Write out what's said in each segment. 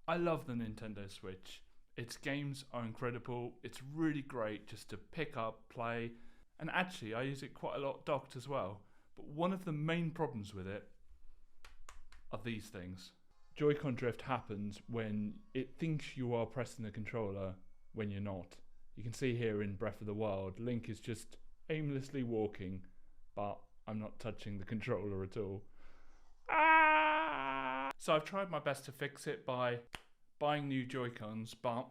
I love the Nintendo Switch. Its games are incredible. It's really great just to pick up, play, and actually I use it quite a lot docked as well. But one of the main problems with it are these things. Joy-Con drift happens when it thinks you are pressing the controller when you're not. You can see here in Breath of the Wild, Link is just aimlessly walking, but I'm not touching the controller at all. So I've tried my best to fix it by buying new Joy-Cons, but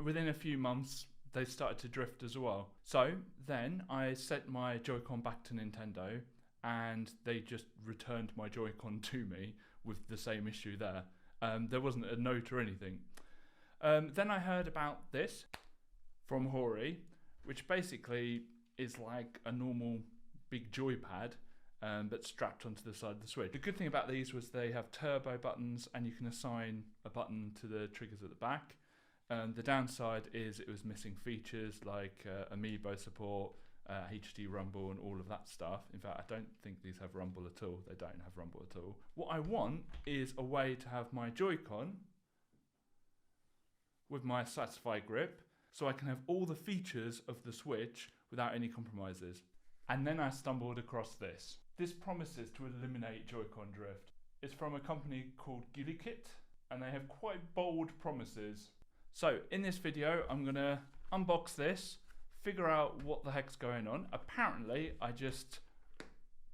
within a few months they started to drift as well. So then I sent my Joy-Con back to Nintendo and they just returned my Joy-Con to me with the same issue there. There wasn't a note or anything. Then I heard about this from Hori, which basically is like a normal big joypad that's strapped onto the side of the Switch. The good thing about these was they have turbo buttons and you can assign a button to the triggers at the back. The downside is it was missing features like Amiibo support, HD rumble and all of that stuff. In fact, I don't think these have rumble at all. They don't have rumble at all. What I want is a way to have my Joy-Con with my Satisfy grip so I can have all the features of the Switch without any compromises. And then I stumbled across this. This promises to eliminate Joy-Con drift. It's from a company called Gulikit and they have quite bold promises. So in this video I'm going to unbox this, figure out what the heck's going on. Apparently I just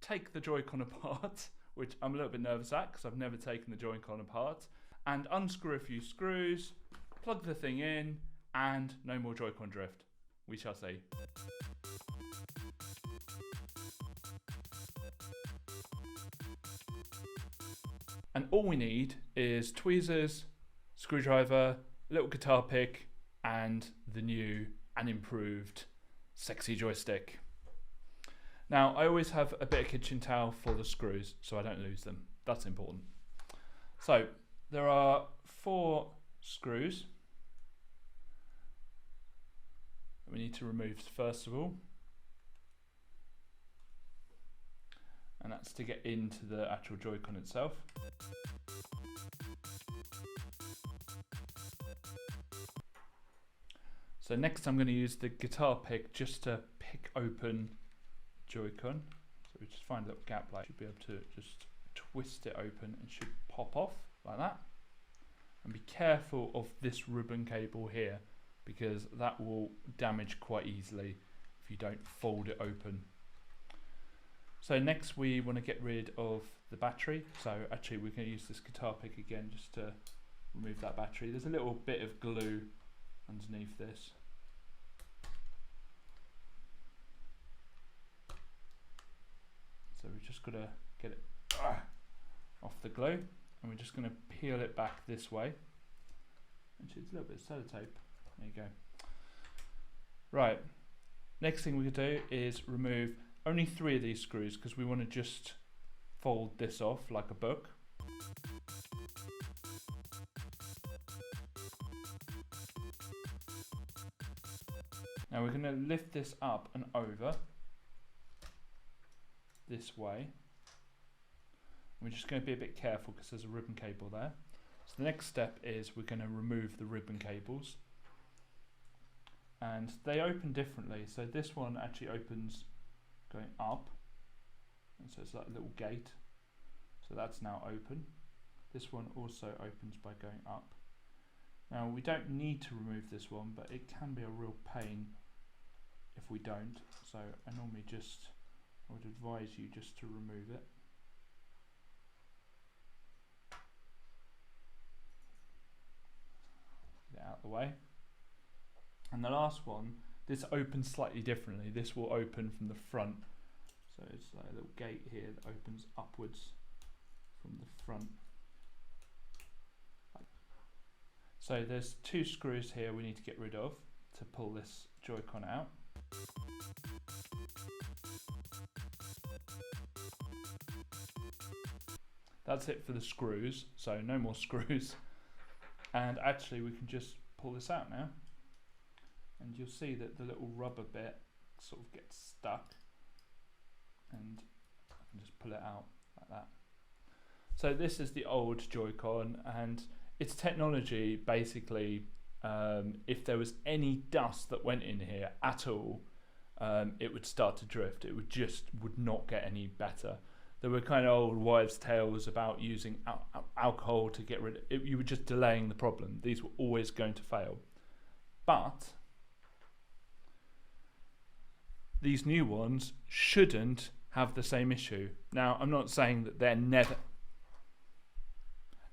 take the Joy-Con apart, which I'm a little bit nervous at because I've never taken the Joy-Con apart, and unscrew a few screws, plug the thing in, and no more Joy-Con drift. We shall see. And all we need is tweezers, screwdriver, little guitar pick, and the new and improved sexy joystick. Now, I always have a bit of kitchen towel for the screws so I don't lose them. That's important. So, there are 4 screws that we need to remove first of all. And that's to get into the actual Joy-Con itself. So next I'm going to use the guitar pick just to pick open Joy-Con. So we just find a little gap, like should be able to just twist it open and should pop off like that. And be careful of this ribbon cable here because that will damage quite easily if you don't fold it open. So next we want to get rid of the battery. So actually we're going to use this guitar pick again just to remove that battery. There's a little bit of glue underneath this. So we've just got to get it off the glue and we're just going to peel it back this way. Actually it's a little bit of sellotape. There you go. Right, next thing we could do is remove only 3 of these screws because we want to just fold this off like a book. Now we're going to lift this up and over this way. We're just going to be a bit careful because there's a ribbon cable there. So the next step is we're going to remove the ribbon cables. And they open differently. So this one actually opens going up, and so it's like a little gate, so that's now open. This one also opens by going up. Now we don't need to remove this one, but it can be a real pain if we don't, so I would advise you just to remove it. Get it out of the way. And the last one, this opens slightly differently. This will open from the front. So it's like a little gate here that opens upwards from the front. So there's 2 screws here we need to get rid of to pull this Joy-Con out. That's it for the screws, so no more screws. And actually we can just pull this out now. And you'll see that the little rubber bit sort of gets stuck, and I can just pull it out like that. So this is the old Joy-Con, and It's technology, basically. If there was any dust that went in here at all, it would start to drift. It would not get any better. There were kind of old wives' tales about using alcohol to get rid of it. You were just delaying the problem. These were always going to fail. But these new ones shouldn't have the same issue. Now, I'm not saying that they're never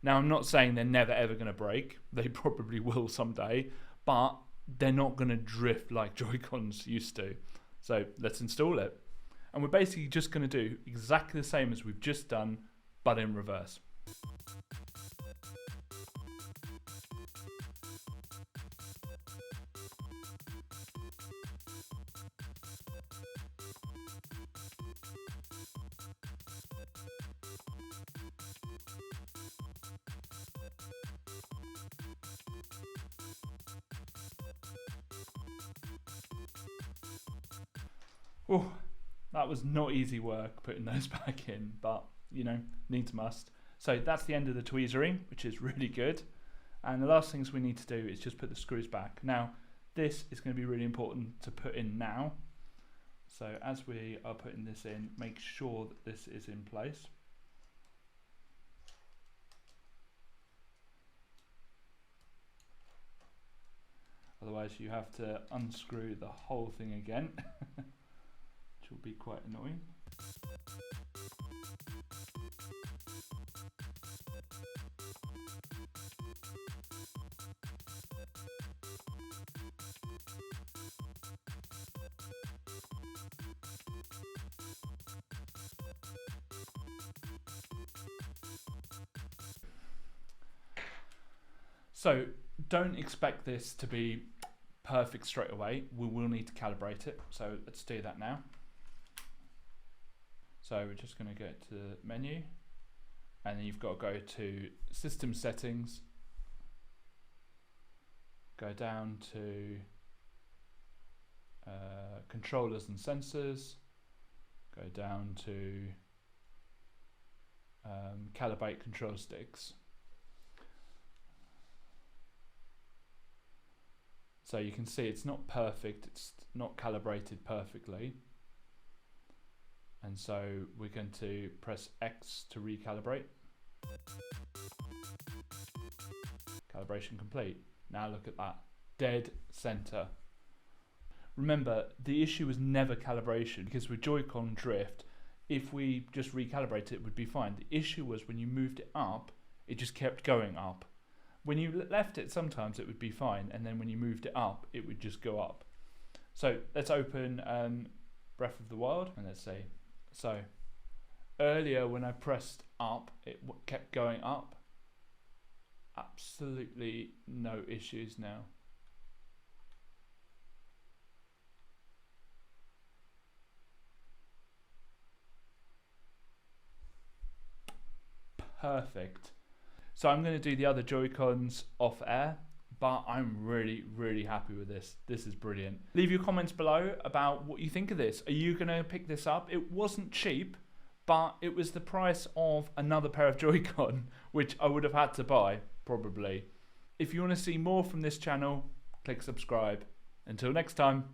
ever going to break. They probably will someday, but they're not going to drift like Joy-Cons used to. So let's install it. And we're basically just going to do exactly the same as we've just done, but in reverse. Oh, that was not easy work putting those back in, but you know, needs must. So that's the end of the tweezering, which is really good. And the last things we need to do is just put the screws back. Now, this is going to be really important to put in now. So as we are putting this in, make sure that this is in place. Otherwise you have to unscrew the whole thing again. Will be quite annoying. So don't expect this to be perfect straight away. We will need to calibrate it. So let's do that now. So we're just going to go to the menu, and then you've got to go to System Settings, go down to Controllers and Sensors, go down to Calibrate Control Sticks. So you can see it's not perfect, it's not calibrated perfectly. And so we're going to press X to recalibrate. Calibration complete. Now look at that. Dead center. Remember, the issue was never calibration, because with Joy-Con drift, if we just recalibrate it, it would be fine. The issue was when you moved it up, it just kept going up. When you left it, sometimes it would be fine, and then when you moved it up, it would just go up. So let's open Breath of the Wild, and let's see. So earlier when I pressed up, it kept going up. Absolutely no issues now. Perfect. So I'm going to do the other Joy-Cons off air, but I'm really happy with this. This is brilliant. Leave your comments below about what you think of this. Are you going to pick this up? It wasn't cheap, but it was the price of another pair of Joy-Con, which I would have had to buy, probably. If you want to see more from this channel, click subscribe. Until next time.